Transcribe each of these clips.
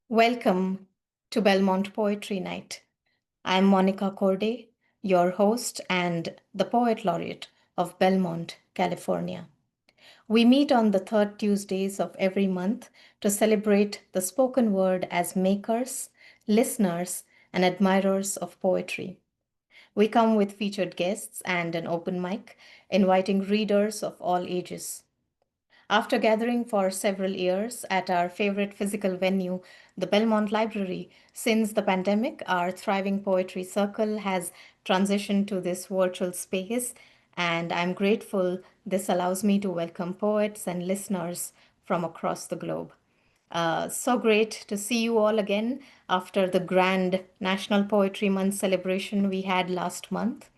Welcome to Belmont Poetry Night. I'm Monica Korde, your host and the Poet Laureate of Belmont, California. We meet on the third Tuesdays of every month to celebrate the spoken word as makers, listeners, and admirers of poetry. We come with featured guests and an open mic, inviting readers of all ages. After gathering for several years at our favorite physical venue, the Belmont Library, since the pandemic, our thriving poetry circle has transitioned to this virtual space, and I'm grateful this allows me to welcome poets and listeners from across the globe. So great to see you all again after the grand National Poetry Month celebration we had last month.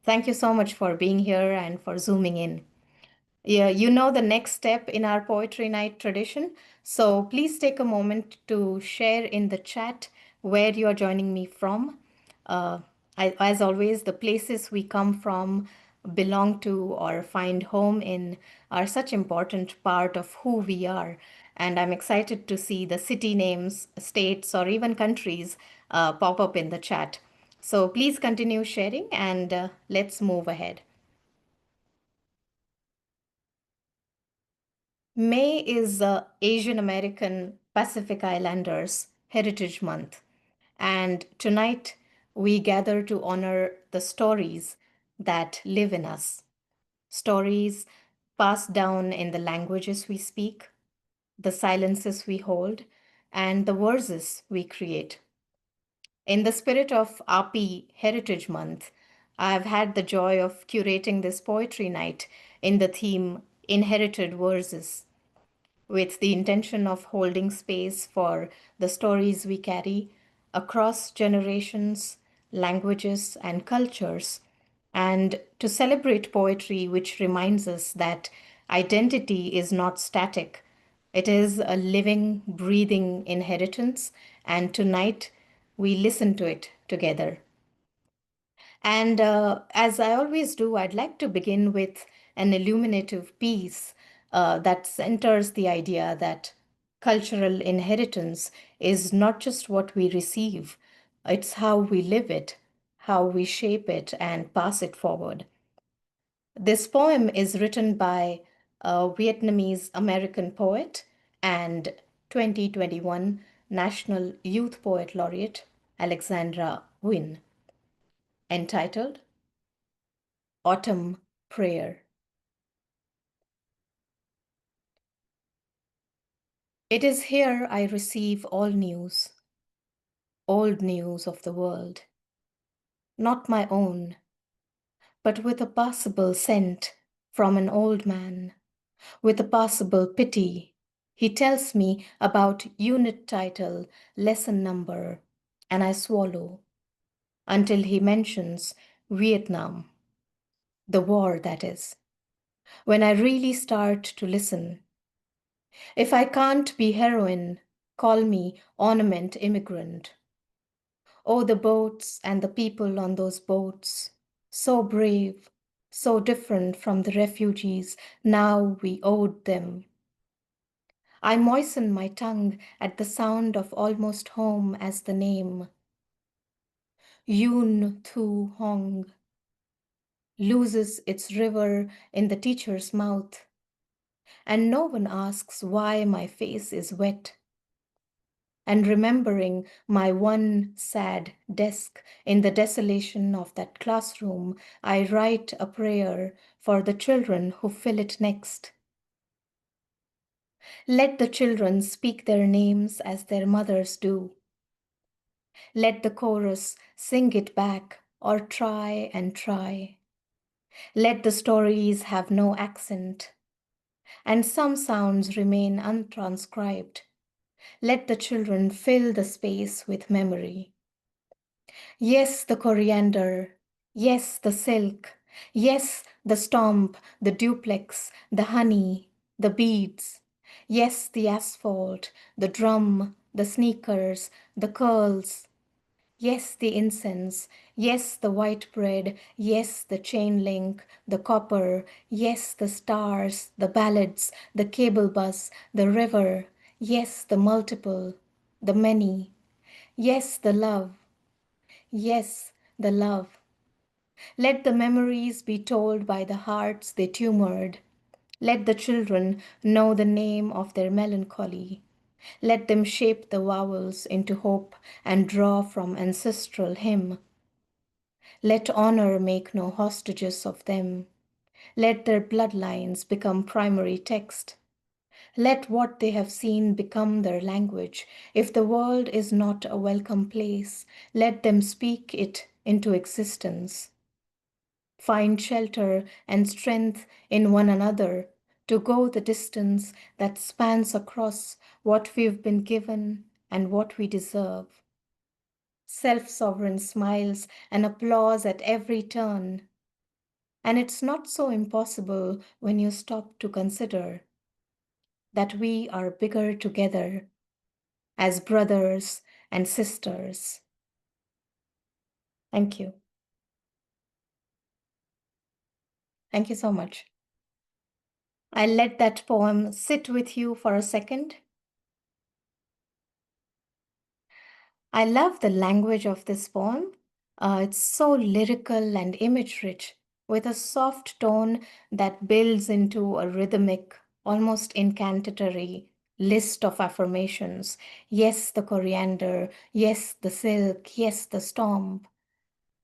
Thank you so much for being here and for zooming in. Yeah, you know the next step in our poetry night tradition. So please take a moment to share in the chat where you are joining me from. Uh, as always, the places we come from, belong to, or find home in are such important part of who we are. And I'm excited to see the city names, states, or even countries pop up in the chat. So please continue sharing and let's move ahead. May is Asian American Pacific Islanders Heritage Month, and tonight we gather to honor the stories that live in us. Stories passed down in the languages we speak, the silences we hold, and the verses we create. In the spirit of API Heritage Month, I've had the joy of curating this poetry night in the theme Inherited Verses, with the intention of holding space for the stories we carry across generations, languages, and cultures, and to celebrate poetry, which reminds us that identity is not static. It is a living, breathing inheritance, and tonight we listen to it together. And as I always do, I'd like to begin with an illuminative piece that centers the idea that cultural inheritance is not just what we receive, it's how we live it, how we shape it, and pass it forward. This poem is written by a Vietnamese American poet and 2021 National Youth Poet Laureate, Alexandra Nguyen, entitled Autumn Prayer. It is here I receive all news, old news of the world, not my own, but with a possible scent from an old man, with a possible pity. He tells me about unit title, lesson number, and I swallow until he mentions Vietnam, the war that is. When I really start to listen, if I can't be heroine, call me ornament immigrant. Oh, the boats and the people on those boats, so brave, so different from the refugees now we owed them. I moisten my tongue at the sound of almost home as the name. Yun Thu Hong loses its river in the teacher's mouth, and no one asks why my face is wet. And remembering my one sad desk in the desolation of that classroom, I write a prayer for the children who fill it next. Let the children speak their names as their mothers do. Let the chorus sing it back or try and try. Let the stories have no accent, and some sounds remain untranscribed. Let the children fill the space with memory. Yes, the coriander. Yes, the silk. Yes, the stomp, the duplex, the honey, the beads. Yes, the asphalt, the drum, the sneakers, the curls. Yes, the incense. Yes, the white bread. Yes, the chain link, the copper. Yes, the stars, the ballads, the cable bus, the river. Yes, the multiple. the many. Yes, the love. Yes, the love. Let the memories be told by the hearts they tumored. Let the children know the name of their melancholy. Let them shape the vowels into hope and draw from ancestral hymn. Let honor make no hostages of them. Let their bloodlines become primary text. Let what they have seen become their language. If the world is not a welcome place, let them speak it into existence. Find shelter and strength in one another to go the distance that spans across what we've been given and what we deserve. Self sovereign smiles and applause at every turn. And it's not so impossible when you stop to consider that we are bigger together as brothers and sisters. Thank you. Thank you so much. I'll let that poem sit with you for a second. I love the language of this poem. It's so lyrical and image rich, with a soft tone that builds into a rhythmic, almost incantatory list of affirmations. Yes, the coriander. Yes, the silk. Yes, the storm.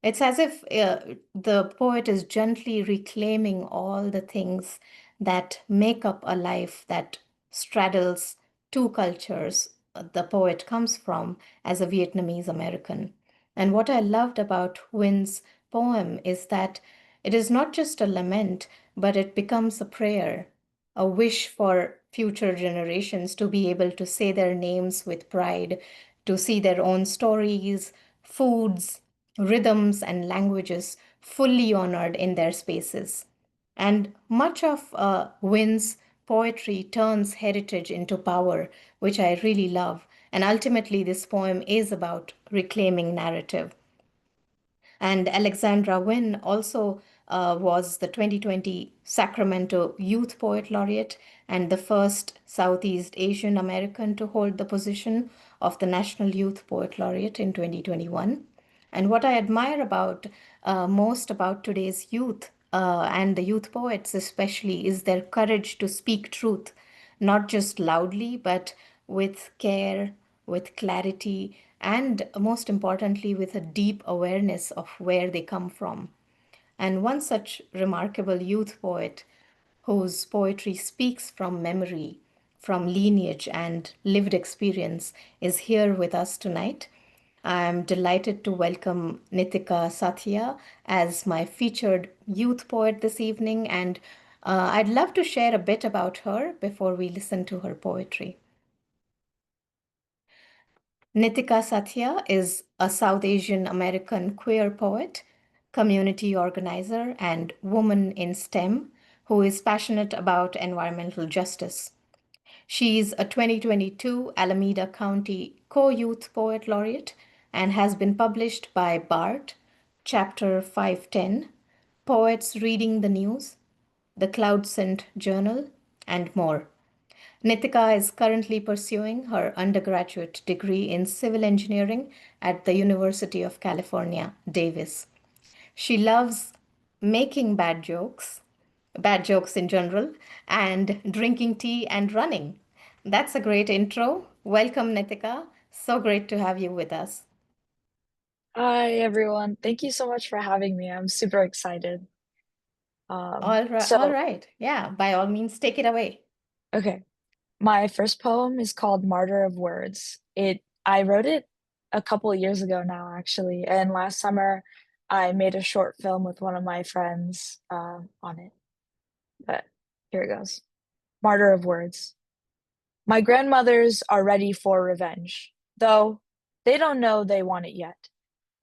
It's as if the poet is gently reclaiming all the things that make up a life that straddles two cultures. The poet comes from as a Vietnamese American. And what I loved about Wynn's poem is that it is not just a lament, but it becomes a prayer, a wish for future generations to be able to say their names with pride, to see their own stories, foods, rhythms, and languages fully honored in their spaces. And much of Wynn's poetry turns heritage into power, which I really love. And ultimately, this poem is about reclaiming narrative. And Alexandra Wynne also was the 2020 Sacramento Youth Poet Laureate and the first Southeast Asian American to hold the position of the National Youth Poet Laureate in 2021. And what I admire about most about today's youth and the youth poets especially is their courage to speak truth, not just loudly, but with care, with clarity, and most importantly, with a deep awareness of where they come from. And one such remarkable youth poet whose poetry speaks from memory, from lineage, and lived experience is here with us tonight. I'm delighted to welcome Nitika Sathiya as my featured youth poet this evening, and I'd love to share a bit about her before we listen to her poetry. Nitika Sathiya is a South Asian American queer poet, community organizer, and woman in STEM who is passionate about environmental justice. She is a 2022 Alameda County Co-Youth Poet Laureate and has been published by BART, Chapter 510, Poets Reading the News, the Cloud Scent Journal, and more. Nitika is currently pursuing her undergraduate degree in civil engineering at the University of California, Davis. She loves making bad jokes in general, and drinking tea and running. That's a great intro. Welcome, Nitika. So great to have you with us. Hi, everyone. Thank you so much for having me. I'm super excited. All right, all So, right. Yeah, by all means, take it away. okay. My first poem is called Martyr of Words. I wrote it a couple of years ago now, actually, and last summer I made a short film with one of my friends on it. But here it goes. Martyr of Words. My grandmothers are ready for revenge, though they don't know they want it yet.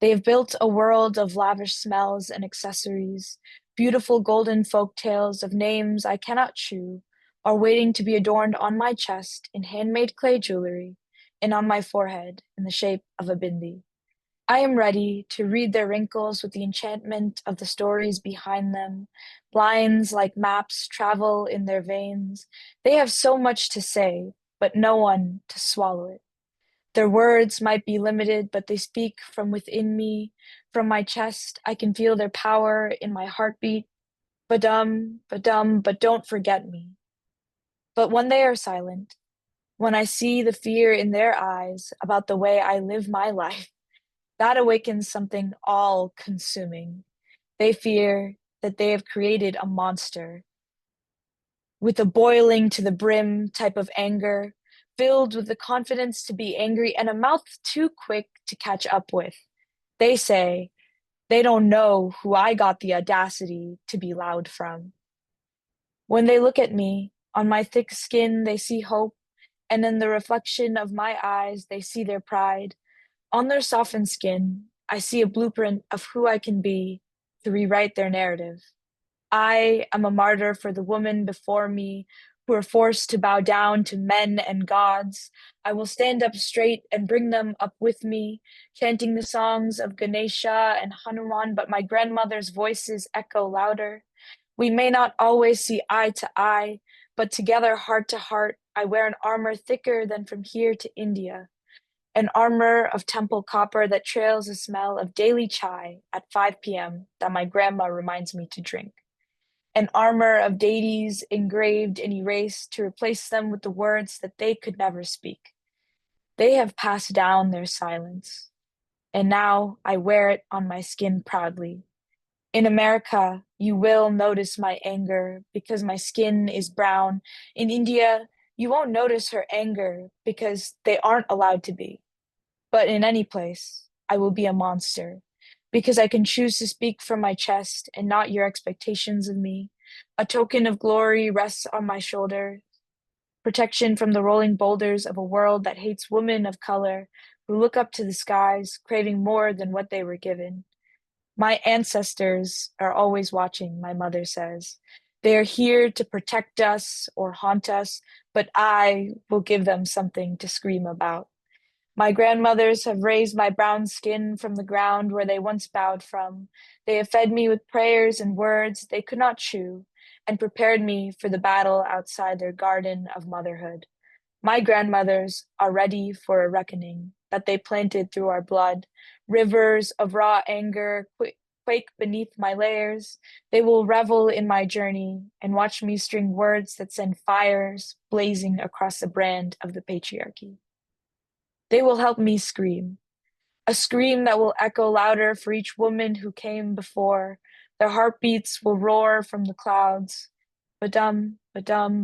They have built a world of lavish smells and accessories, beautiful golden folk tales of names I cannot chew, are waiting to be adorned on my chest in handmade clay jewelry and on my forehead in the shape of a bindi. I am ready to read their wrinkles with the enchantment of the stories behind them. Lines like maps travel in their veins. They have so much to say, but no one to swallow it. Their words might be limited, but they speak from within me, from my chest. I can feel their power in my heartbeat. Badum, badum, but don't forget me. But when they are silent, when I see the fear in their eyes about the way I live my life, that awakens something all consuming. They fear that they have created a monster with a boiling to the brim type of anger, filled with the confidence to be angry and a mouth too quick to catch up with. They say they don't know who I got the audacity to be loud from. When they look at me, on my thick skin, they see hope, and in the reflection of my eyes, they see their pride. On their softened skin, I see a blueprint of who I can be to rewrite their narrative. I am a martyr for the women before me who are forced to bow down to men and gods. I will stand up straight and bring them up with me, chanting the songs of Ganesha and Hanuman, but my grandmother's voices echo louder. We may not always see eye to eye, but together, heart to heart, I wear an armor thicker than from here to India, an armor of temple copper that trails the smell of daily chai at 5 p.m. that my grandma reminds me to drink, an armor of deities engraved and erased to replace them with the words that they could never speak. They have passed down their silence, and now I wear it on my skin proudly. In America, you will notice my anger because my skin is brown. In India, you won't notice her anger because they aren't allowed to be. But in any place, I will be a monster because I can choose to speak from my chest and not your expectations of me. A token of glory rests on my shoulder, protection from the rolling boulders of a world that hates women of color who look up to the skies, craving more than what they were given. My ancestors are always watching, my mother says. They are here to protect us or haunt us, but I will give them something to scream about. My grandmothers have raised my brown skin from the ground where they once bowed from. They have fed me with prayers and words they could not chew, and prepared me for the battle outside their garden of motherhood. My grandmothers are ready for a reckoning that they planted through our blood. Rivers of raw anger quake beneath my layers. They will revel in my journey and watch me string words that send fires blazing across the brand of the patriarchy. They will help me scream, a scream that will echo louder for each woman who came before. Their heartbeats will roar from the clouds. Badum,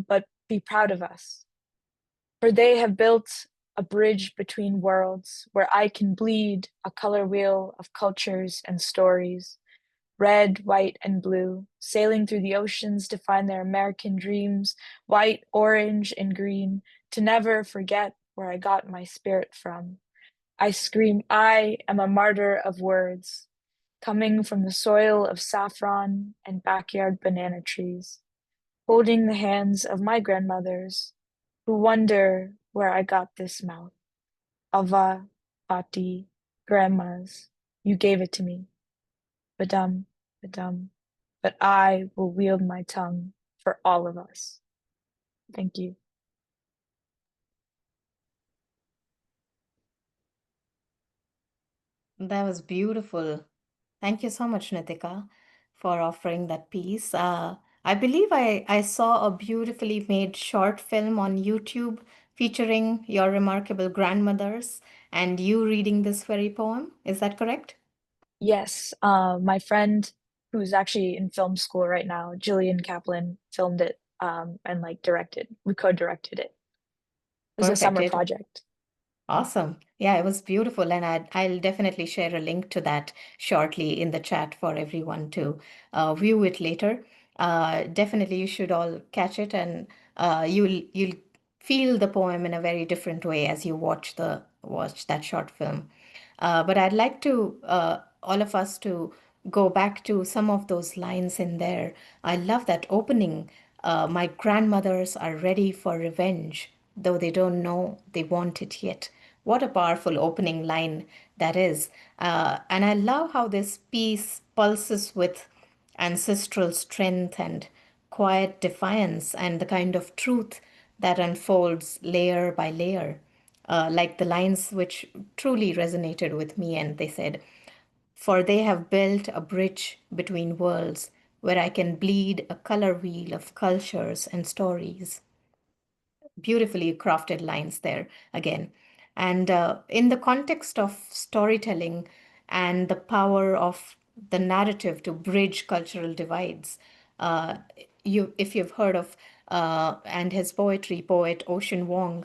but be proud of us. For they have built a bridge between worlds where I can bleed a color wheel of cultures and stories, red, white, and blue, sailing through the oceans to find their American dreams, white, orange, and green, to never forget where I got my spirit from. I scream, I am a martyr of words, coming from the soil of saffron and backyard banana trees, holding the hands of my grandmothers who wonder where I got this mouth. Ava, Pati, grandmas, you gave it to me. Badum, badum. But I will wield my tongue for all of us. Thank you. That was beautiful. Thank you so much, Nitika, for offering that piece. I believe I saw a beautifully made short film on YouTube featuring your remarkable grandmothers and you reading this very poem. Is that correct? Yes, my friend who's actually in film school right now, Jillian Kaplan, filmed it and like directed. We co-directed it. It was a Perfect. summer It project. Awesome. Yeah, it was beautiful. And I'll definitely share a link to that shortly in the chat for everyone to view it later. Definitely, you should all catch it, and you'll feel the poem in a very different way as you watch that short film. But I'd like to all of us to go back to some of those lines in there. I love that opening. My grandmothers are ready for revenge, though they don't know they want it yet. What a powerful opening line that is. And I love how this piece pulses with ancestral strength and quiet defiance and the kind of truth that unfolds layer by layer. like the lines which truly resonated with me. And they said, "For they have built a bridge between worlds where I can bleed a color wheel of cultures and stories." Beautifully crafted lines there again. And in the context of storytelling and the power of the narrative to bridge cultural divides, uh, if you've heard of and his poet Ocean Wong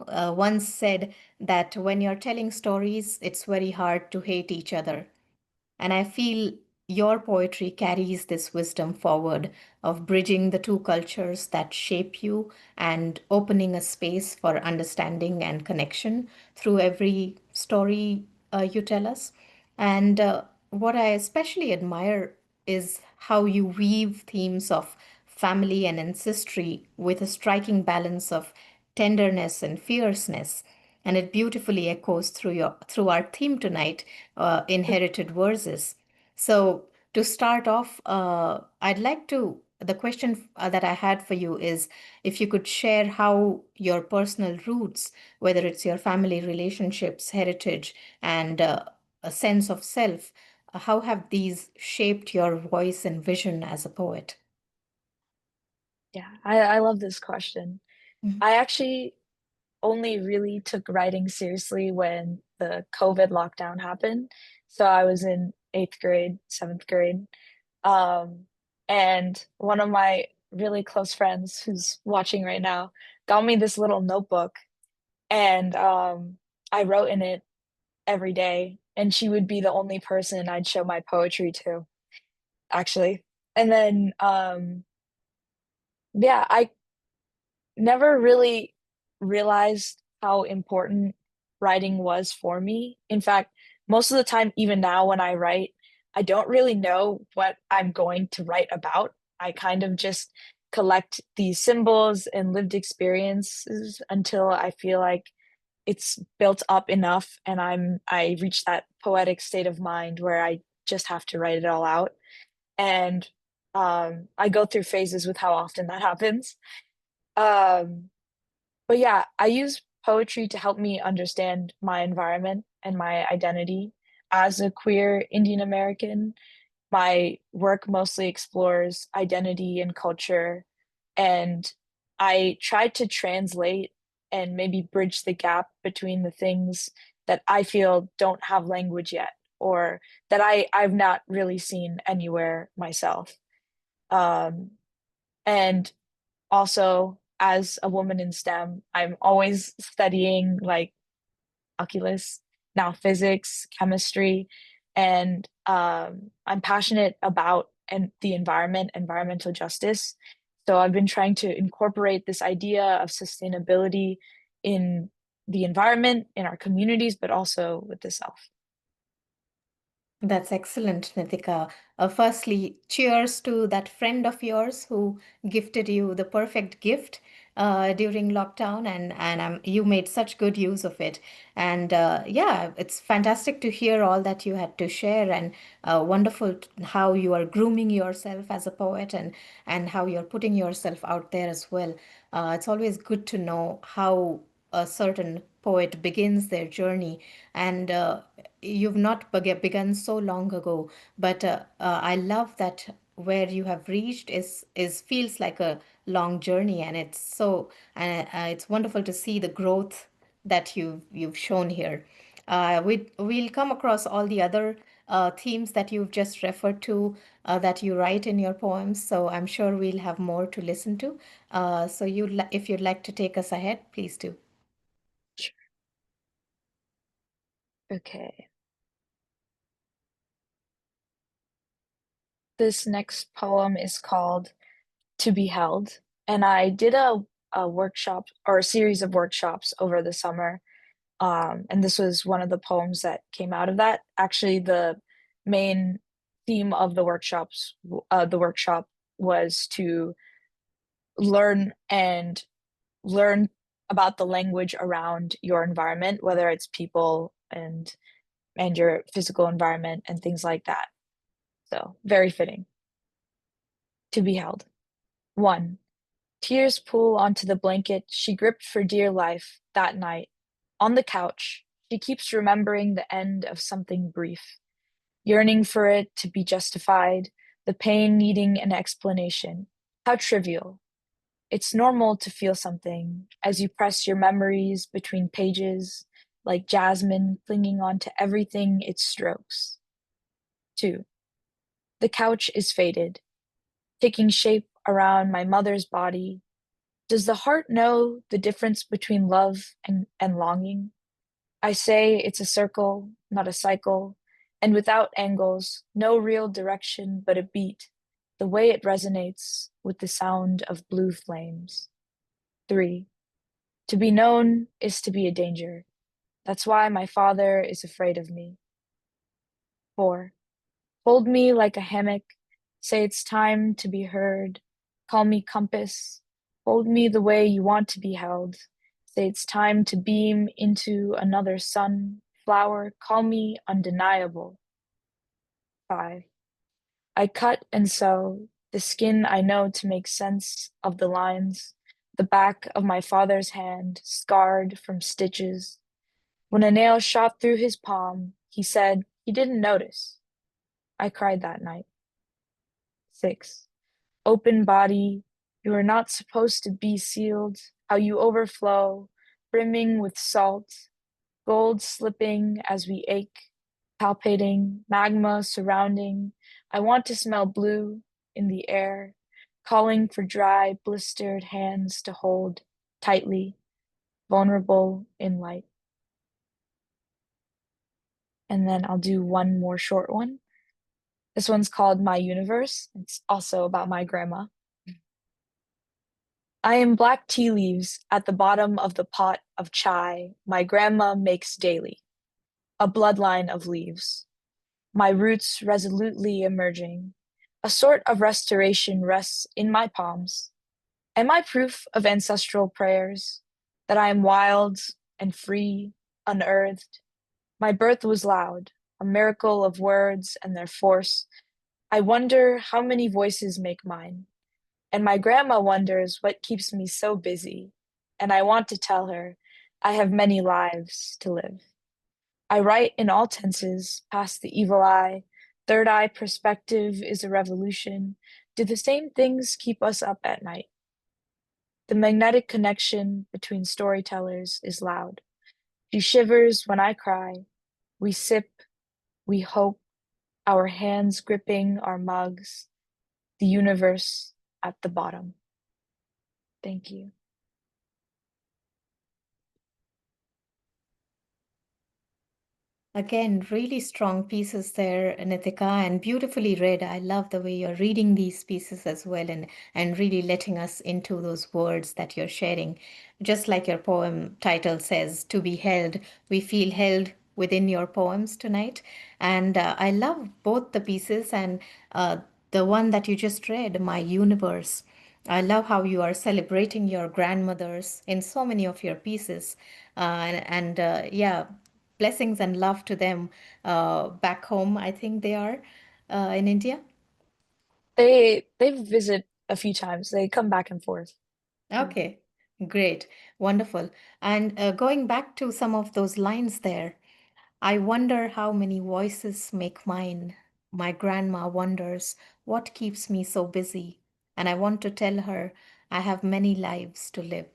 once said that when you're telling stories, it's very hard to hate each other. And I feel your poetry carries this wisdom forward of bridging the two cultures that shape you and opening a space for understanding and connection through every story you tell us. And what I especially admire is how you weave themes of family and ancestry with a striking balance of tenderness and fierceness, and it beautifully echoes through our theme tonight, inherited verses. So to start off, I'd like to the question that I had for you is if you could share how your personal roots, whether it's your family relationships, heritage, and a sense of self, how have these shaped your voice and vision as a poet? Yeah, I love this question. Mhm. I actually only really took writing seriously when the COVID lockdown happened. So I was in eighth grade, seventh grade. Um, and one of my really close friends who's watching right now got me this little notebook, and I wrote in it every day, and she would be the only person I'd show my poetry to, actually. And then yeah, I never really realized how important writing was for me. In fact, most of the time, even now when I write, I don't really know what I'm going to write about. I kind of just collect these symbols and lived experiences until I feel like it's built up enough and I reach that poetic state of mind where I just have to write it all out. And I go through phases with how often that happens. Um, but yeah, I use poetry to help me understand my environment and my identity. As a queer Indian American, my work mostly explores identity and culture, and I try to translate and maybe bridge the gap between the things that I feel don't have language yet, or that I've not really seen anywhere myself. Um, and also, as a woman in STEM, I'm always studying like calculus, now physics, chemistry, and I'm passionate about the environment, environmental justice. So I've been trying to incorporate this idea of sustainability in the environment, in our communities, but also with the self. That's excellent, Nitika. Firstly, cheers to that friend of yours who gifted you the perfect gift during lockdown, and you made such good use of it. And yeah, it's fantastic to hear all that you had to share, and wonderful how you are grooming yourself as a poet, and how you're putting yourself out there as well. It's always good to know how a certain poet begins their journey, and you've not begun so long ago, but I love that where you have reached is feels like a long journey, and it's wonderful to see the growth that you've shown here. We'll come across all the other themes that you've just referred to, that you write in your poems, so I'm sure we'll have more to listen to. So if you'd like to take us ahead, please do. Okay. This next poem is called To Be Held, and I did a workshop or a series of workshops over the summer. And this was one of the poems that came out of that. Actually, the main theme of the workshop was to learn and learn about the language around your environment, whether it's people and your physical environment and things like that. So very fitting. To Be Held. 1. Tears pool onto the blanket she gripped for dear life that night. On the couch, she keeps remembering the end of something brief, yearning for it to be justified, the pain needing an explanation. How trivial. It's normal to feel something as you press your memories between pages, like jasmine clinging onto everything it strokes. 2. The couch is faded, taking shape around my mother's body. Does the heart know the difference between love and longing? I say it's a circle, not a cycle, and without angles, no real direction but a beat, the way it resonates with the sound of blue flames. 3. To be known is to be a danger. That's why my father is afraid of me. 4. Hold me like a hammock, say it's time to be heard, call me compass, hold me the way you want to be held, say it's time to beam into another sun, flower, call me undeniable. 5. I cut and sew the skin I know to make sense of the lines, the back of my father's hand, scarred from stitches. When a nail shot through his palm, he said he didn't notice. I cried that night. 6. Open body, you are not supposed to be sealed, how you overflow, brimming with salt, gold slipping as we ache, palpating, magma surrounding. I want to smell blue in the air, calling for dry, blistered hands to hold tightly, vulnerable in light. And then I'll do one more short one. This one's called My Universe. It's also about my grandma. I am black tea leaves at the bottom of the pot of chai my grandma makes daily, a bloodline of leaves, my roots resolutely emerging. A sort of restoration rests in my palms. Am I proof of ancestral prayers, that I am wild and free, unearthed? My birth was loud, a miracle of words and their force. I wonder how many voices make mine. And my grandma wonders what keeps me so busy. And I want to tell her I have many lives to live. I write in all tenses, past the evil eye. Third eye perspective is a revolution. Do the same things keep us up at night? The magnetic connection between storytellers is loud. She shivers when I cry. We sip, we hope, our hands gripping our mugs, the universe at the bottom. Thank you. Again, really strong pieces there, Nitika, and beautifully read. I love the way you're reading these pieces as well and really letting us into those words that you're sharing. Just like your poem title says, to be held, we feel held within your poems tonight. And I love both the pieces and the one that you just read, My Universe. I love how you are celebrating your grandmothers in so many of your pieces. Yeah, blessings and love to them back home. I think they are in India. They visit a few times. They come back and forth. Yeah. Okay, great, wonderful. And going back to some of those lines there, I wonder how many voices make mine. My grandma wonders what keeps me so busy. And I want to tell her I have many lives to live.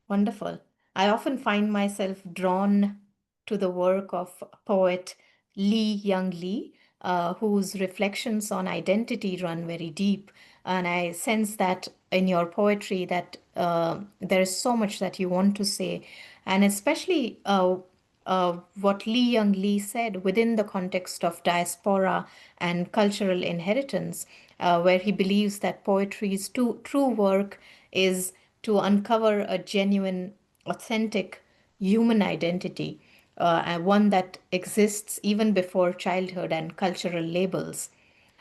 Wonderful. I often find myself drawn to the work of poet Lee Young Lee, whose reflections on identity run very deep. And I sense that in your poetry that there is so much that you want to say, and especially what Lee Young Lee said within the context of diaspora and cultural inheritance, where he believes that poetry's true work is to uncover a genuine, authentic human identity, and one that exists even before childhood and cultural labels.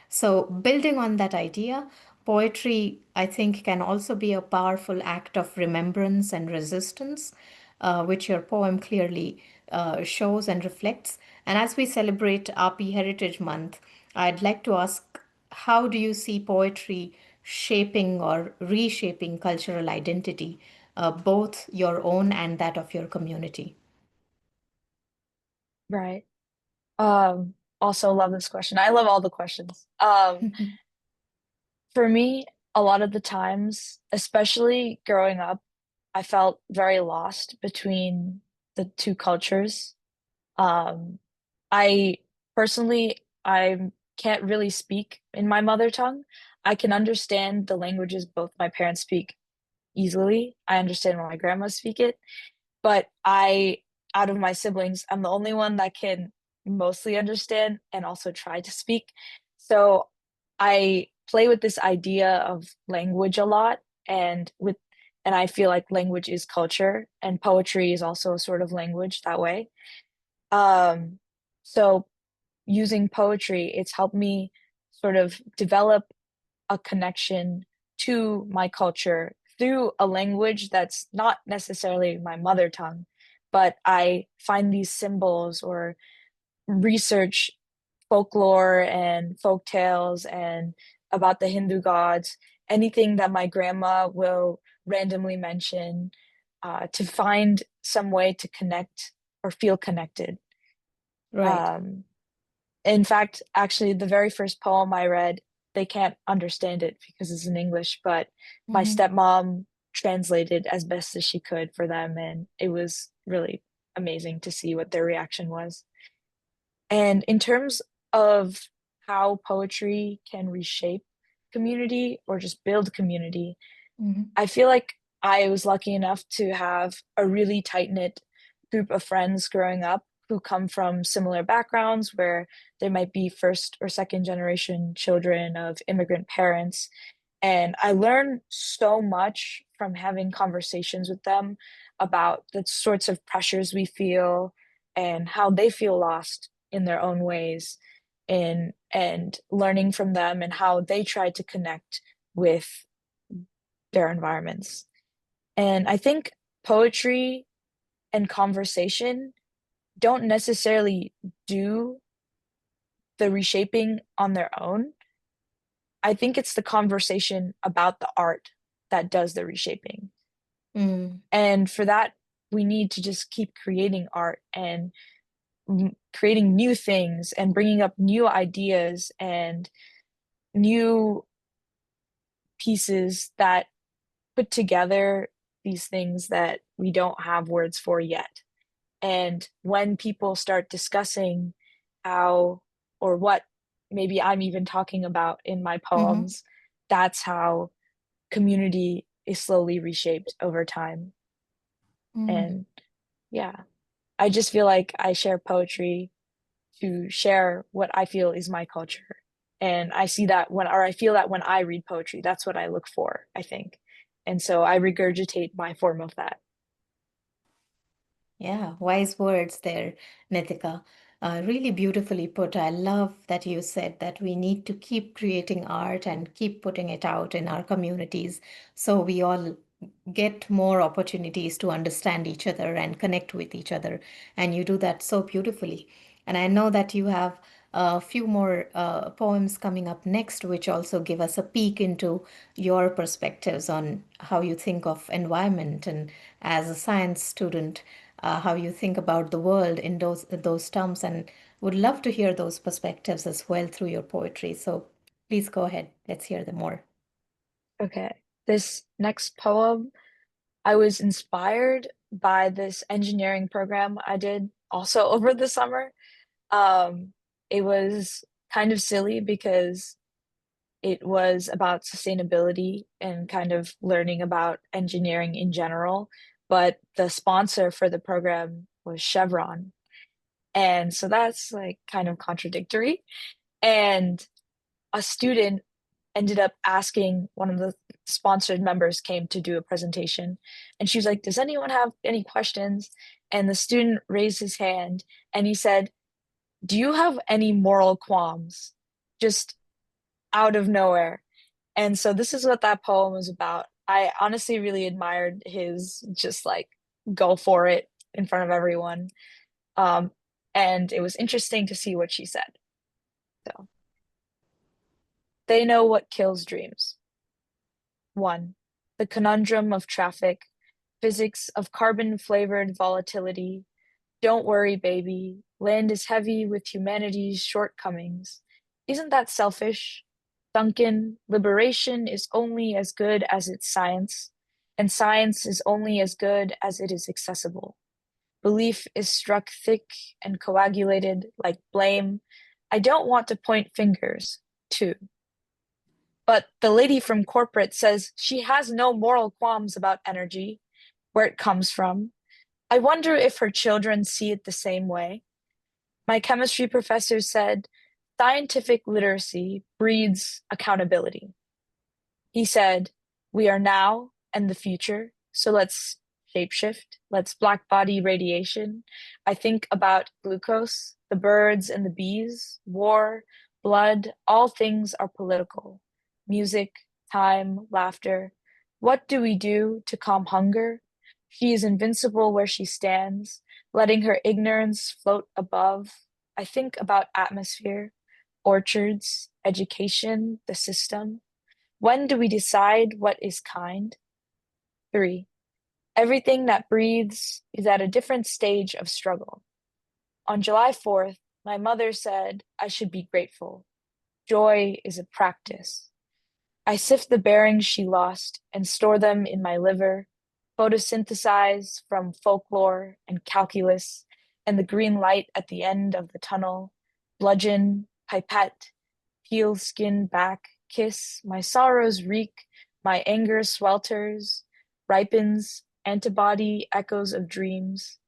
So, building on that idea, poetry, I think, can also be a powerful act of remembrance and resistance, which your poem clearly shows and reflects. And as we celebrate RP Heritage Month, I'd like to ask, how do you see poetry shaping or reshaping cultural identity? both your own and that of your community? Right. Also love this question. I love all the questions. For me, a lot of the times, especially growing up, I felt very lost between the two cultures. Um, I personally, I can't really speak in my mother tongue. I can understand the languages both my parents speak easily. I understand when my grandma speak it, but out of my siblings, I'm the only one that can mostly understand and also try to speak. So I play with this idea of language a lot, and with and I feel like language is culture, and poetry is also a sort of language that way. Um, so using poetry, it's helped me sort of develop a connection to my culture through a language that's not necessarily my mother tongue, but I find these symbols or research folklore and folk tales and about the Hindu gods, anything that my grandma will randomly mention, to find some way to connect or feel connected. Right. Um, in fact, actually, the very first poem I read, they can't understand it because it's in English, but my Mm-hmm. stepmom translated as best as she could for them, and it was really amazing to see what their reaction was. And in terms of how poetry can reshape community or just build community, Mm-hmm. I feel like I was lucky enough to have a really tight-knit group of friends growing up who come from similar backgrounds where they might be first or second generation children of immigrant parents. And I learned so much from having conversations with them about the sorts of pressures we feel and how they feel lost in their own ways, and learning from them and how they try to connect with their environments. And I think poetry and conversation don't necessarily do the reshaping on their own. I think it's the conversation about the art that does the reshaping. Mm. And for that, we need to just keep creating art and creating new things and bringing up new ideas and new pieces that put together these things that we don't have words for yet. And when people start discussing how or what maybe I'm even talking about in my Mm-hmm. poems, that's how community is slowly reshaped over time. Mm. And yeah, I just feel like I share poetry to share what I feel is my culture. And I see that or I feel that when I read poetry, that's what I look for, I think. And so I regurgitate my form of that. Yeah, wise words there, Nitika. Really beautifully put. I love that you said that we need to keep creating art and keep putting it out in our communities so we all get more opportunities to understand each other and connect with each other. And you do that so beautifully. And I know that you have a few more poems coming up next, which also give us a peek into your perspectives on how you think of environment and as a science student, how you think about the world in those terms, and would love to hear those perspectives as well through your poetry. So please go ahead. Let's hear them more. Okay. This next poem, I was inspired by this engineering program I did also over the summer. Um, it was kind of silly because it was about sustainability and kind of learning about engineering in general, but the sponsor for the program was Chevron. And so that's like kind of contradictory. And a student ended up asking, one of the sponsored members came to do a presentation, and she was like, "Does anyone have any questions?" And the student raised his hand and he said, "Do you have any moral qualms?" Just out of nowhere. And so this is what that poem was about. I honestly really admired his just like go for it in front of everyone. Um, and it was interesting to see what she said. So they know what kills dreams. One, the conundrum of traffic physics of carbon-flavored volatility. Don't worry, baby. Land is heavy with humanity's shortcomings. Isn't that selfish? Duncan, liberation is only as good as its science, and science is only as good as it is accessible. Belief is struck thick and coagulated like blame. I don't want to point fingers, too. But the lady from corporate says she has no moral qualms about energy, where it comes from. I wonder if her children see it the same way. My chemistry professor said scientific literacy breeds accountability. He said, we are now and the future, so let's shapeshift, let's black body radiation. I think about glucose, the birds and the bees, war, blood, all things are political. Music, time, laughter. What do we do to calm hunger? She is invincible where she stands, letting her ignorance float above. I think about atmosphere, orchards, education, the system. When do we decide what is kind? 3. Everything that breathes is at a different stage of struggle. On July 4th, my mother said I should be grateful. Joy is a practice. I sift the bearings she lost and store them in my liver, photosynthesize from folklore and calculus and the green light at the end of the tunnel, bludgeon, pipette, peel skin back, kiss, my sorrows reek, my anger swelters, ripens, antibody echoes of dreams.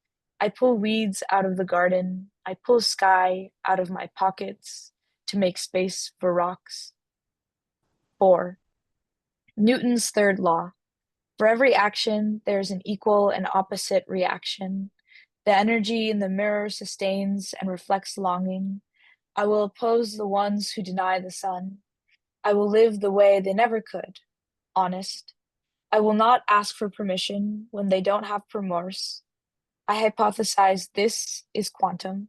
I pull weeds out of the garden, I pull sky out of my pockets to make space for rocks. 4. Newton's third law. For every action, there's an equal and opposite reaction. The energy in the mirror sustains and reflects longing. I will oppose the ones who deny the sun. I will live the way they never could, honest. I will not ask for permission when they don't have remorse. I hypothesize this is quantum,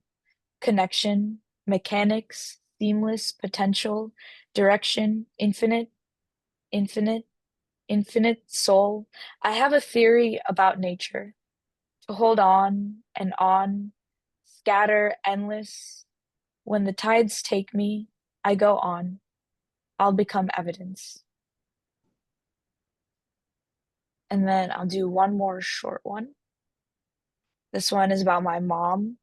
connection, mechanics, seamless potential, direction, infinite, infinite, infinite soul. I have a theory about nature to hold on, scatter endless. When the tides take me, I go on. I'll become evidence. And then I'll do one more short one. This one is about my mom,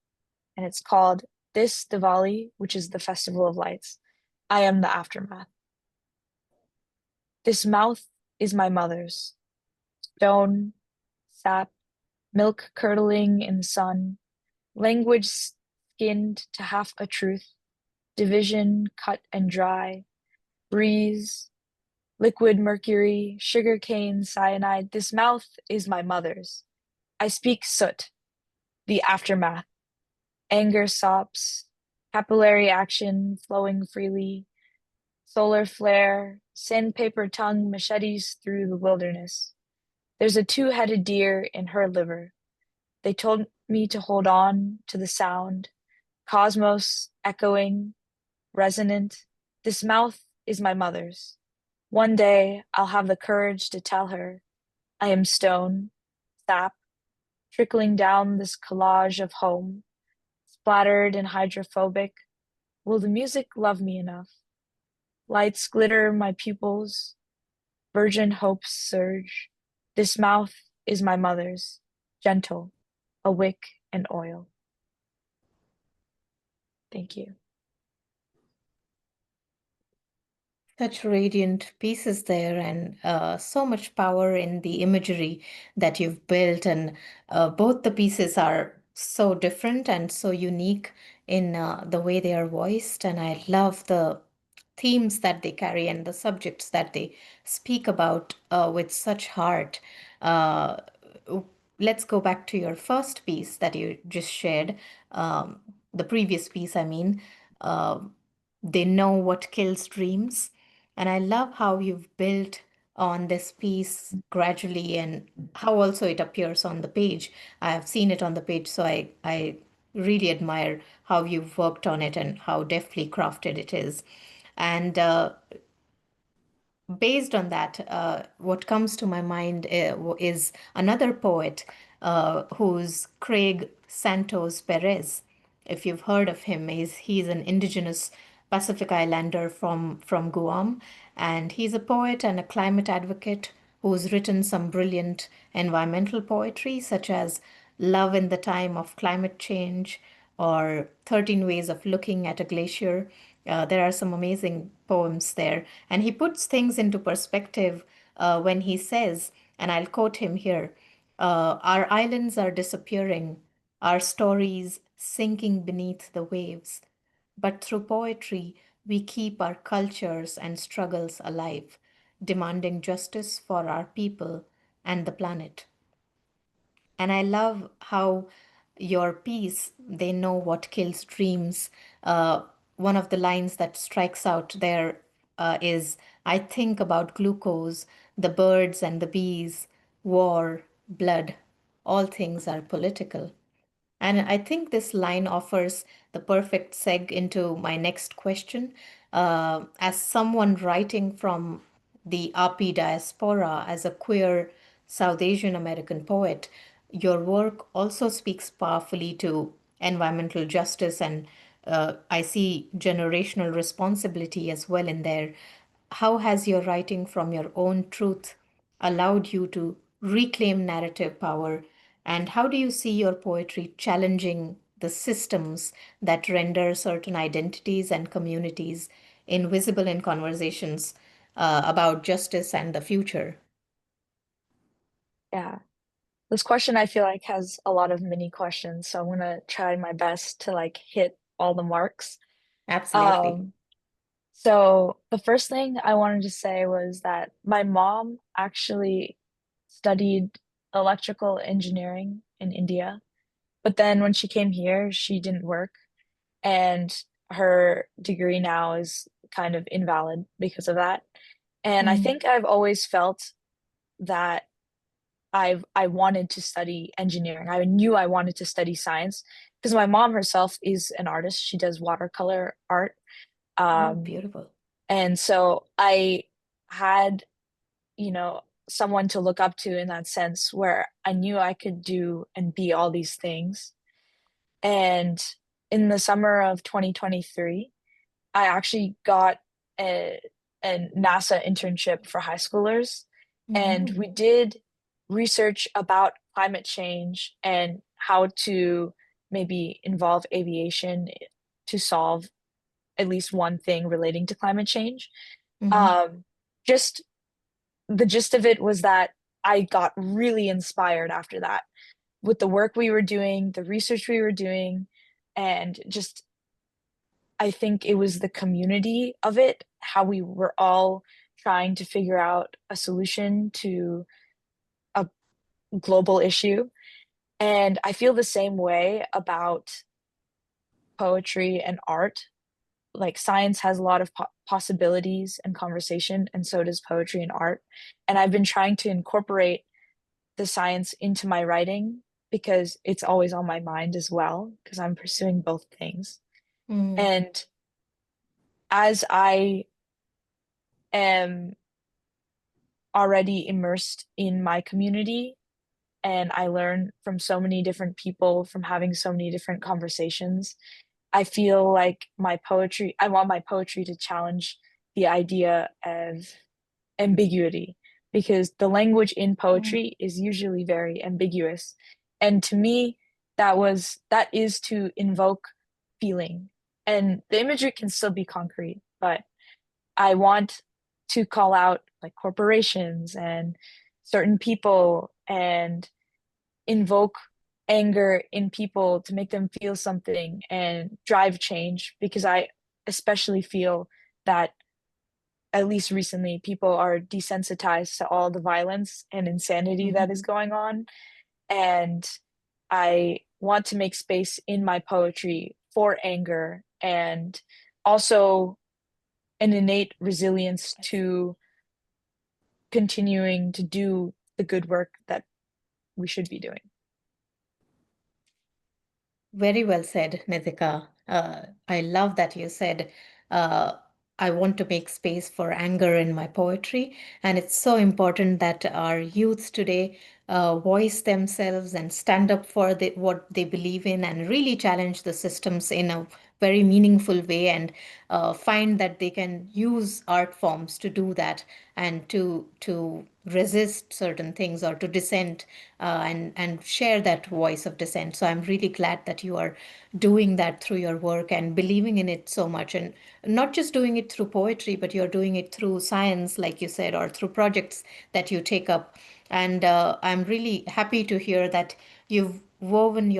and it's called This Diwali, which is the Festival of Lights. I am the aftermath. This mouth is my mother's. Stone, sap, milk curdling in the sun, language skinned to half a truth, division cut and dry, breeze, liquid mercury, sugarcane, cyanide. This mouth is my mother's. I speak soot, the aftermath, anger sops, capillary action flowing freely, solar flare, sandpaper tongue machetes through the wilderness. There's a two-headed deer in her liver. They told me to hold on to the sound, cosmos echoing, resonant. This mouth is my mother's. One day I'll have the courage to tell her I am stone, sap, trickling down this collage of home, splattered and hydrophobic. Will the music love me enough? Lights glitter my pupils, virgin hopes surge. This mouth is my mother's, gentle, a wick and oil. Thank you. Such radiant pieces there, and so much power in the imagery that you've built. And both the pieces are so different and so unique in the way they are voiced. And I love the themes that they carry and the subjects that they speak about with such heart. Uh, let's go back to your first piece that you just shared, um, the previous piece, I mean. Uh, they know what kills dreams. And I love how you've built on this piece gradually and how also it appears on the page. I have seen it on the page, so I really admire how you've worked on it and how deftly crafted it is. And based on that, what comes to my mind is another poet who's Craig Santos Perez. If you've heard of him, he's an indigenous Pacific Islander from Guam, and he's a poet and a climate advocate who's written some brilliant environmental poetry, such as Love in the Time of Climate Change or 13 Ways of Looking at a Glacier. There are some amazing poems there. And he puts things into perspective when he says, and I'll quote him here, our islands are disappearing, our stories sinking beneath the waves. But through poetry, we keep our cultures and struggles alive, demanding justice for our people and the planet. And I love how your piece, They Know What Kills Dreams, uh, one of the lines that strikes out there is, I think about glucose, the birds and the bees, war, blood, all things are political. And I think this line offers the perfect seg into my next question. As someone writing from the RP diaspora, as a queer South Asian American poet, your work also speaks powerfully to environmental justice, and I see generational responsibility as well in there. How has your writing from your own truth allowed you to reclaim narrative power? And how do you see your poetry challenging the systems that render certain identities and communities invisible in conversations about justice and the future? Yeah. This question I feel like has a lot of mini questions, so I'm gonna try my best to like hit all the marks. Absolutely. Um, so the first thing I wanted to say was that my mom actually studied electrical engineering in India, but then when she came here, she didn't work, and her degree now is kind of invalid because of that. And I Mm, think I've always felt that I wanted to study engineering. I knew I wanted to study science because my mom herself is an artist. She does watercolor art. oh, Um, beautiful. and so I had, someone to look up to in that sense where I knew I could do and be all these things. And in the summer of 2023, I actually got a, a NASA internship for high schoolers, and Mm-hmm. we did research about climate change and how to maybe involve aviation to solve at least one thing relating to climate change. Mm-hmm. Um, just the gist of it was that I got really inspired after that with the work we were doing, the research we were doing, and just I think it was the community of it, how we were all trying to figure out a solution to a global issue. And I feel the same way about poetry and art. Like science has a lot of possibilities and conversation, and so does poetry and art. And I've been trying to incorporate the science into my writing because it's always on my mind as well, because I'm pursuing both things. Mm-hmm. And as I am already immersed in my community and I learn from so many different people from having so many different conversations. I feel like I want my poetry to challenge the idea of ambiguity because the language in poetry is usually very ambiguous. And to me, that is to invoke feeling. And the imagery can still be concrete, but I want to call out like corporations and certain people and invoke anger in people to make them feel something and drive change because I especially feel that at least recently people are desensitized to all the violence and insanity that Mm-hmm. is going on, and I want to make space in my poetry for anger and also an innate resilience to continuing to do the good work that we should be doing. Very well said, Nitika. I love that you said. I want to make space for anger in my poetry. And it's so important that our youth today voice themselves and stand up for what they believe in and really challenge the systems in a very meaningful way and find that they can use art forms to do that and to resist certain things or to dissent and share that voice of dissent. So I'm really glad that you are doing that through your work and believing in it so much, and not just doing it through poetry, but you're doing it through science, like you said, or through projects that you take up. And I'm really happy to hear that you've woven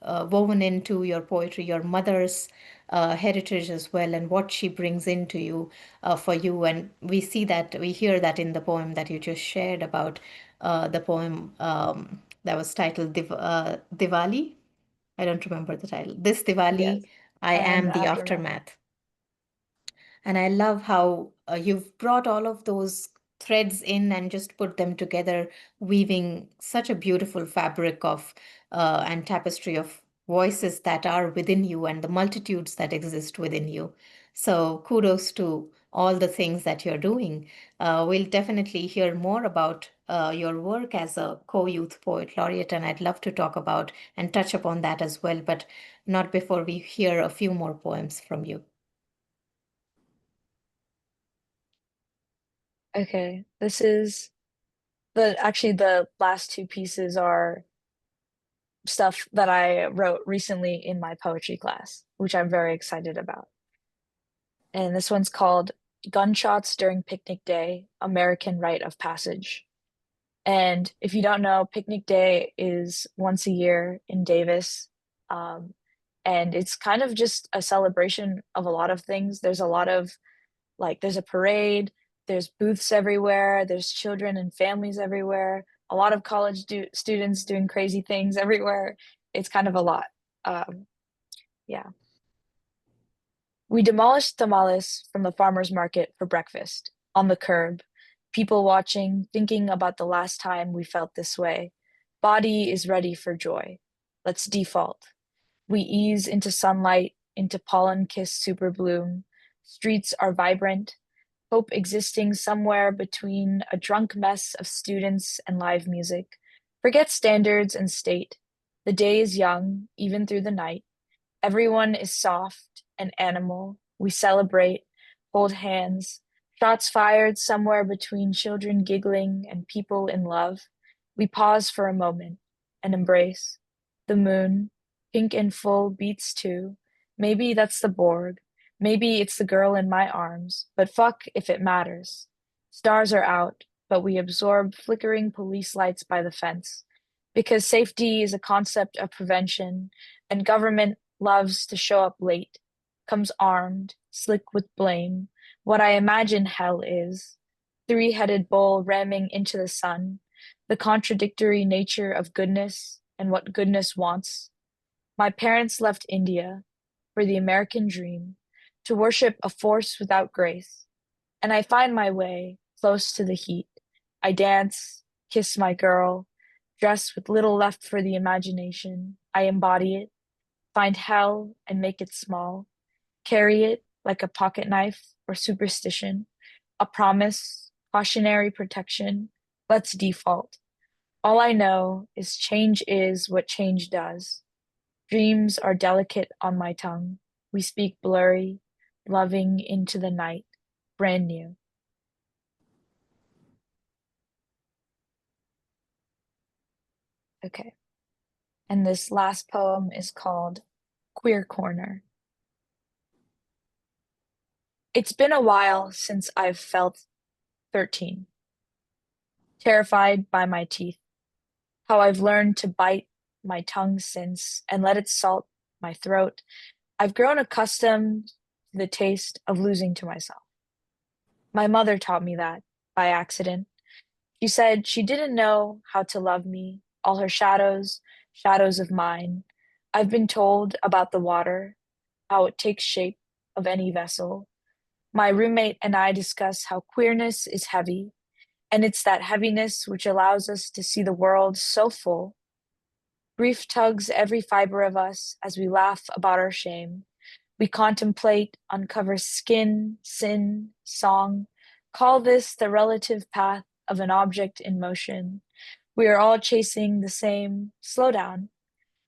woven into your poetry your mother's heritage as well, and what she brings into you for you. And we hear that in the poem that you just shared about the poem that was titled Diwali. I don't remember the title. This Yes. Diwali, I I am am the the aftermath. aftermath. And I love how you've brought all of those threads in and just put them together, weaving such a beautiful fabric of and tapestry of voices that are within you and the multitudes that exist within you. So kudos to all the things that you're doing. We'll definitely hear more about your work as a co-youth poet laureate, and I'd love to talk about and touch upon that as well, but not before we hear a few more poems from you. Okay, this is the last two pieces are stuff that I wrote recently in my poetry class, which I'm very excited about. And this one's called Gunshots During Picnic Day, American Rite of Passage. And if you don't know, Picnic Day is once a year in Davis. Um, and it's kind of just a celebration of a lot of things. There's a lot of there's a parade, there's booths everywhere, there's children and families everywhere, a lot of college students doing crazy things everywhere. It's kind of a lot. Um, yeah. We demolished tamales from the farmer's market for breakfast, on the curb, people watching, thinking about the last time we felt this way. Body is ready for joy. Let's default. We ease into sunlight, into pollen-kissed super bloom. Streets are vibrant, hope existing somewhere between a drunk mess of students and live music. Forget standards and state. The day is young, even through the night. Everyone is soft and animal. We celebrate, hold hands, shots fired somewhere between children giggling and people in love. We pause for a moment and embrace. The moon, pink and full, beats too. Maybe that's the Borg. Maybe it's the girl in my arms, but fuck if it matters. Stars are out, but we absorb flickering police lights by the fence. Because safety is a concept of prevention, and government loves to show up late, comes armed, slick with blame. What I imagine hell is three-headed bull ramming into the sun, the contradictory nature of goodness and what goodness wants. My parents left India for the American dream, to worship a force without grace, and I find my way close to the heat. I dance, kiss my girl, dress with little left for the imagination. I embody it, find hell and make it small, carry it like a pocket knife or superstition, a promise, cautionary protection. Let's default. All I know is change is what change does. Dreams are delicate on my tongue. We speak blurry, loving into the night, brand new. Okay. And this last poem is called Queer Corner. It's been a while since I've felt 13, terrified by my teeth, how I've learned to bite my tongue since and let it salt my throat. I've grown accustomed to the taste of losing to myself. My mother taught me that by accident. She said she didn't know how to love me, all her shadows, shadows of mine. I've been told about the water, how it takes shape of any vessel. My roommate and I discuss how queerness is heavy, and it's that heaviness which allows us to see the world so full. Grief tugs every fiber of us as we laugh about our shame. We contemplate, uncover skin, sin, song. Call this the relative path of an object in motion. We are all chasing the same. Slow down.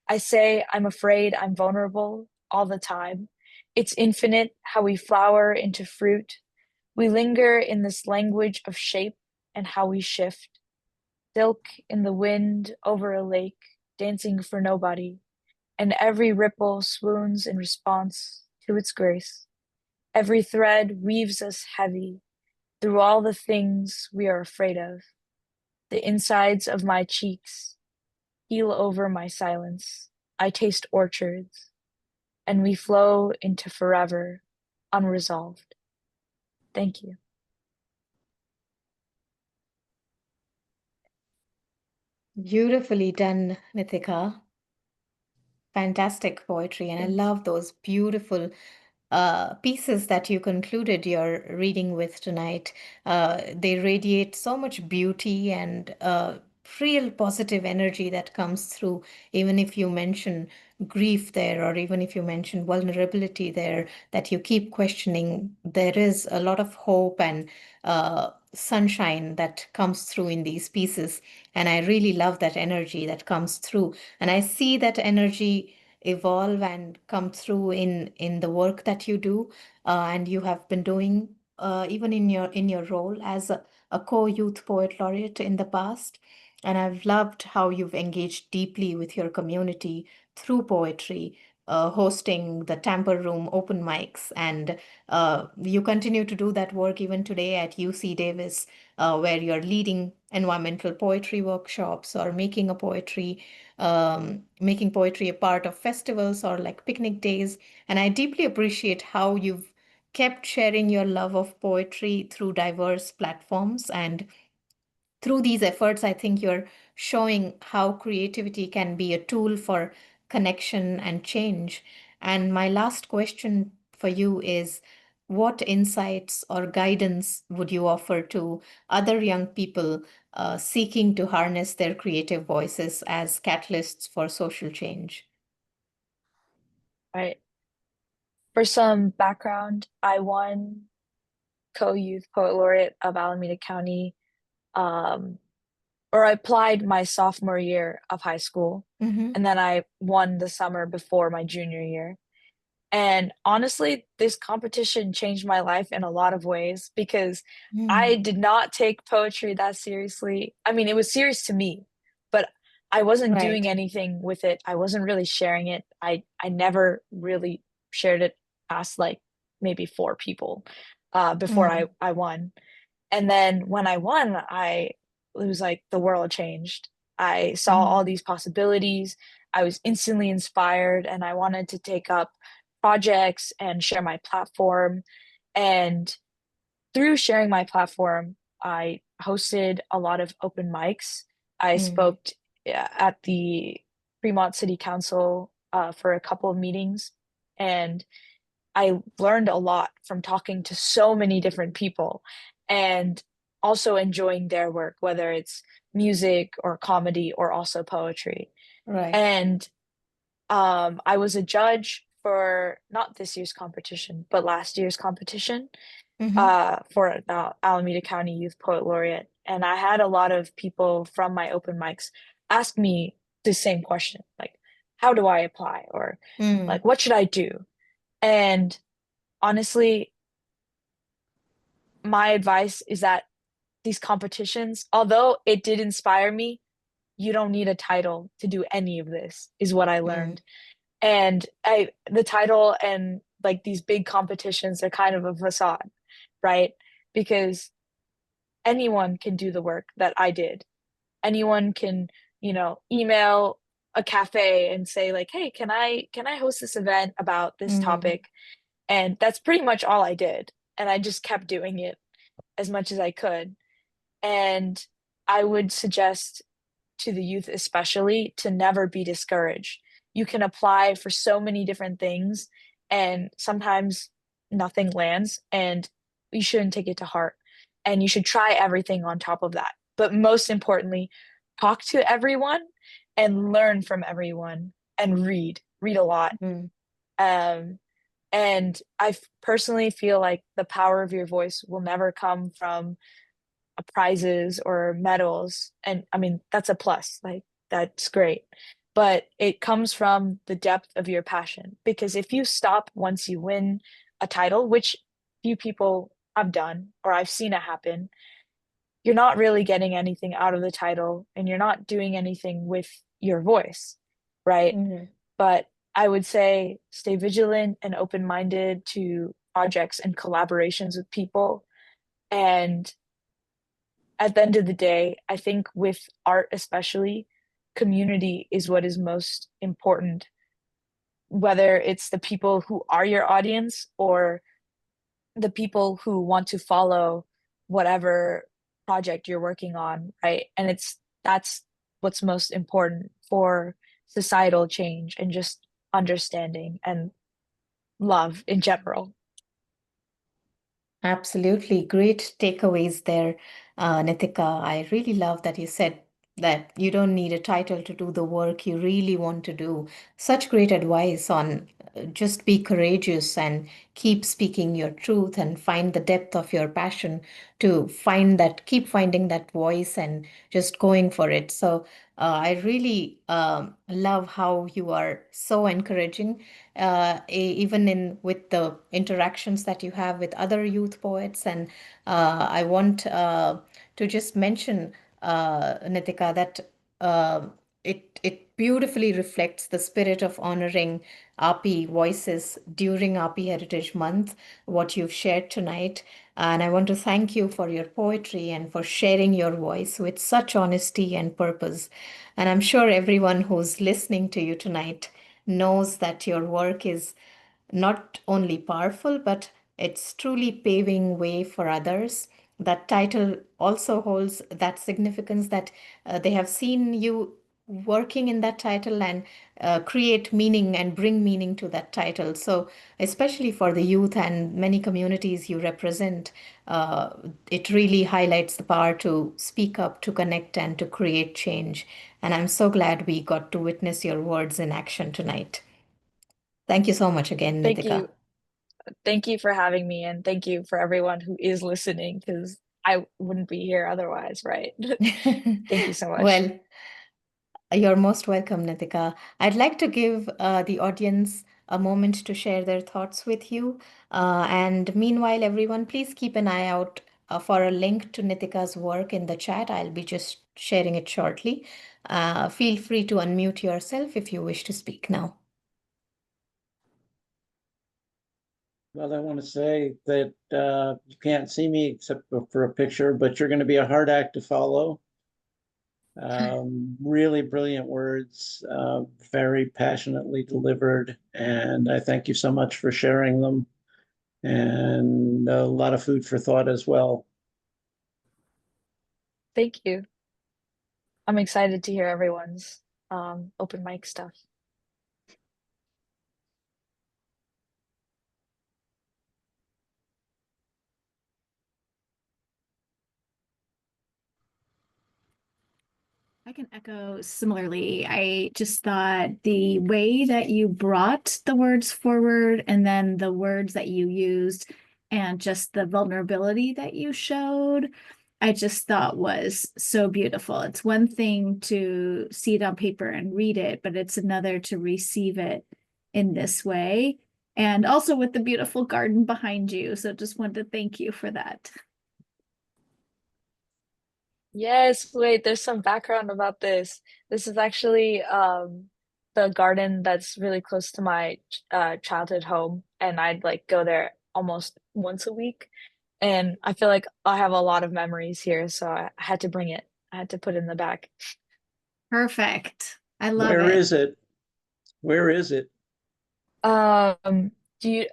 I say, I'm afraid, I'm vulnerable all the time. It's infinite how we flower into fruit. We linger in this language of shape and how we shift. Silk in the wind over a lake, dancing for nobody, and every ripple swoons in response to its grace. Every thread weaves us heavy through all the things we are afraid of. The insides of my cheeks heal over my silence. I taste orchards, and we flow into forever, unresolved. Thank you. Beautifully done, Nitika. Fantastic poetry, and I Thanks. love those beautiful pieces that you concluded your reading with tonight. They radiate so much beauty and real positive energy that comes through, even if you mention grief there, or even if you mention vulnerability there, that you keep questioning. There is a lot of hope and sunshine that comes through in these pieces. And I really love that energy that comes through. And I see that energy evolve and come through in the work that you do, and you have been doing even in your role as a co-youth poet laureate in the past. And I've loved how you've engaged deeply with your community through poetry, hosting the Tamper Room open mics, and you continue to do that work even today at UC Davis, where you're leading environmental poetry workshops or making poetry a part of festivals or like picnic days. And I deeply appreciate how you've kept sharing your love of poetry through diverse platforms. And through these efforts, I think you're showing how creativity can be a tool for connection and change. And my last question for you is, what insights or guidance would you offer to other young people seeking to harness their creative voices as catalysts for social change? Right. For some background, I won co-youth poet laureate of Alameda County, um, or I applied my sophomore year of high school, Mm-hmm. and then I won the summer before my junior year. And honestly, this competition changed my life in a lot of ways because I Mm. did not take poetry that seriously. I mean, it was serious to me, but I wasn't doing Right. anything with it. I wasn't really sharing it. I never really shared it past like maybe four people before Mm. I won. And then when I won, it was like the world changed. I saw all Mm. these possibilities. I was instantly inspired and I wanted to take up projects and share my platform. And through sharing my platform, I hosted a lot of open mics. I Mm. spoke at the Fremont City Council for a couple of meetings. And I learned a lot from talking to so many different people and also enjoying their work, whether it's music or comedy or also poetry. Right. And I was a judge for not this year's competition, but last year's competition Mm-hmm. for the Alameda County Youth Poet Laureate. And I had a lot of people from my open mics ask me the same question, like, how do I apply? Or Mm. like, what should I do? And honestly, my advice is that these competitions, although it did inspire me, you don't need a title to do any of this, is what I Mm. learned. And the title and like these big competitions are kind of a facade, right? Because anyone can do the work that I did. Anyone can, email a cafe and say like, "Hey, can I host this event about this Mm. topic?" And that's pretty much all I did. And I just kept doing it as much as I could. And I would suggest to the youth, especially, to never be discouraged. You can apply for so many different things, and sometimes nothing lands, and you shouldn't take it to heart. And you should try everything on top of that. But most importantly, talk to everyone and learn from everyone and read a lot. Mm. Um, And personally feel like the power of your voice will never come from prizes or medals. And I mean, that's a plus, like that's great. But it comes from the depth of your passion. Because if you stop once you win a title, which few people have done or I've seen it happen, you're not really getting anything out of the title and you're not doing anything with your voice, right? Mhm. But I would say stay vigilant and open-minded to projects and collaborations with people. And at the end of the day, I think with art especially, community is what is most important, whether it's the people who are your audience or the people who want to follow whatever project you're working on, right? And that's what's most important for societal change and just understanding and love in general. Absolutely. Great takeaways there, Nitika. I really love that you said that you don't need a title to do the work you really want to do. Such great advice on just be courageous and keep speaking your truth and find the depth of your passion to find that, keep finding that voice and just going for it. So I really love how you are so encouraging even in with the interactions that you have with other youth poets. And I want to just mention, Nitika, that uh, it beautifully reflects the spirit of honoring RP voices during RP Heritage Month, what you've shared tonight. And I want to thank you for your poetry and for sharing your voice with such honesty and purpose. And I'm sure everyone who's listening to you tonight knows that your work is not only powerful, but it's truly paving way for others. That title also holds that significance that they have seen you working in that title and create meaning and bring meaning to that title. So, especially for the youth and many communities you represent, uh, it really highlights the power to speak up, to connect, and to create change. And I'm so glad we got to witness your words in action tonight. Thank you so much again, Thank Nitika. you. Thank you for having me and thank you for everyone who is listening because I wouldn't be here otherwise, right? Thank you so much. Well, you're most welcome, Nitika. I'd like to give the audience a moment to share their thoughts with you. And meanwhile, everyone, please keep an eye out for a link to Nitika's work in the chat. I'll be just sharing it shortly. Feel free to unmute yourself if you wish to speak now. Well, I want to say that you can't see me except for a picture, but you're going to be a hard act to follow. Really brilliant words, very passionately delivered. And I thank you so much for sharing them and a lot of food for thought as well. Thank you. I'm excited to hear everyone's open mic stuff. I can echo similarly. I just thought the way that you brought the words forward and then the words that you used and just the vulnerability that you showed, I just thought was so beautiful. It's one thing to see it on paper and read it, but it's another to receive it in this way. And also with the beautiful garden behind you. So just wanted to thank you for that. Yes, wait, there's some background about this. This is actually the garden that's really close to my childhood home, and I'd like go there almost once a week. And I feel like I have a lot of memories here, so I had to bring it. I had to put it in the back. Perfect. I love Where it. is it? Where is it? Do you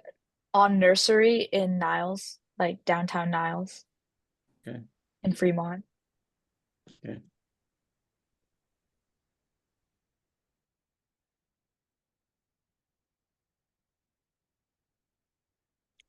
on Nursery in Niles, like downtown Niles Okay. in Fremont? Okay.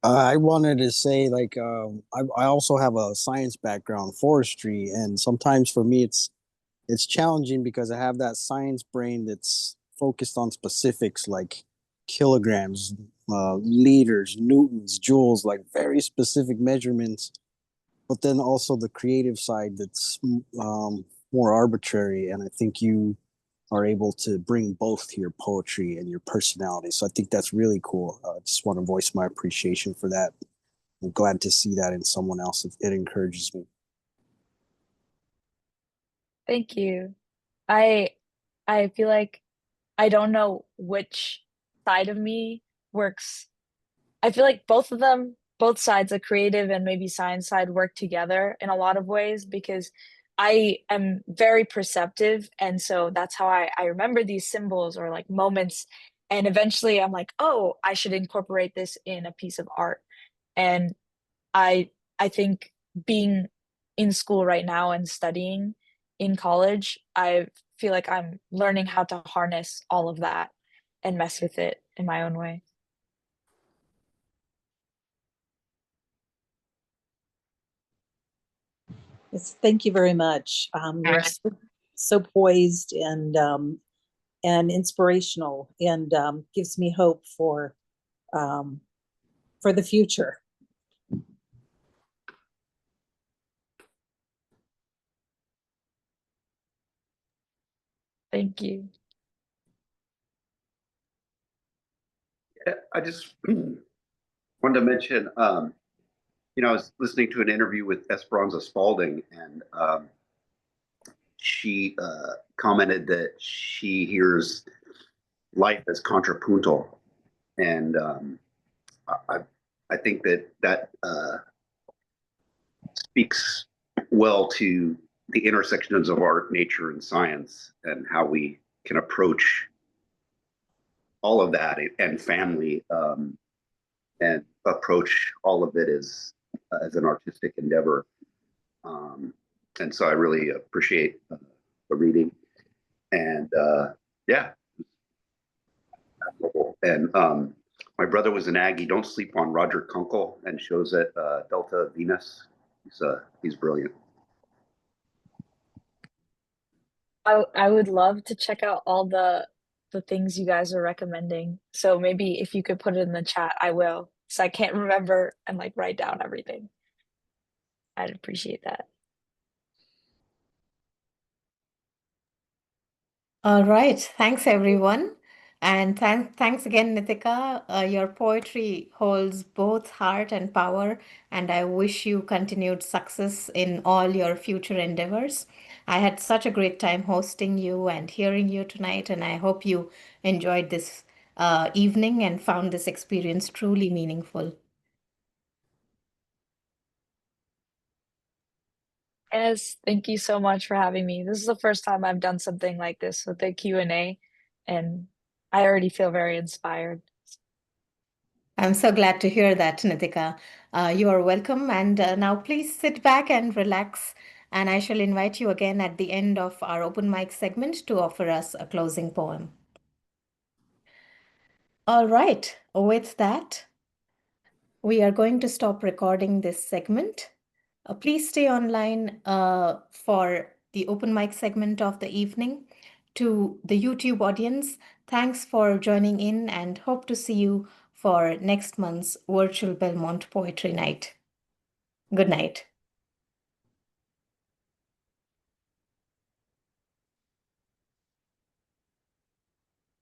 I wanted to say, like, I also have a science background, forestry, and sometimes for me it's challenging because I have that science brain that's focused on specifics like kilograms, liters, newtons, joules, like very specific measurements, but then also the creative side that's more arbitrary. And I think you are able to bring both to your poetry and your personality. So I think that's really cool. I just want to voice my appreciation for that. I'm glad to see that in someone else. It encourages me. Thank you. I I feel like I don't know which side of me works. I feel like both of them, both sides, the creative and maybe science side, work together in a lot of ways because I am very perceptive. And so that's how I remember these symbols or like moments. And eventually I'm like, oh, I should incorporate this in a piece of art. And I I think being in school right now and studying in college, I feel like I'm learning how to harness all of that and mess with it in my own way. Yes, thank you very much. You're so poised and inspirational, and gives me hope um, for the future. Thank you. I just wanted to mention, I was listening to an interview with Esperanza Spalding, and she commented that she hears life as contrapuntal, and I, I think that speaks well to the intersections of art, nature, and science, and how we can approach all of that and family, and approach all of it as an artistic endeavor. And so I really appreciate the reading, and yeah. And my brother was an Aggie. Don't sleep on Roger Kunkel, and shows at Delta Venus. He's brilliant. I would love to check out all the things you guys are recommending. So maybe if you could put it in the chat, I will. So I can't remember and like write down everything. I'd appreciate that. All right. Thanks, everyone. And thanks again, Nitika. Your poetry holds both heart and power, and I wish you continued success in all your future endeavors. I had such a great time hosting you and hearing you tonight, and I hope you enjoyed this evening and found this experience truly meaningful. Yes, thank you so much for having me. This is the first time I've done something like this with a Q&A, and I already feel very inspired. I'm so glad to hear that, Nitika. You are welcome. And now please sit back and relax. And I shall invite you again at the end of our open mic segment to offer us a closing poem. All right. With that, we are going to stop recording this segment. Please stay online for the open mic segment of the evening. To the YouTube audience, thanks for joining in and hope to see you for next month's virtual Belmont Poetry Night. Good night.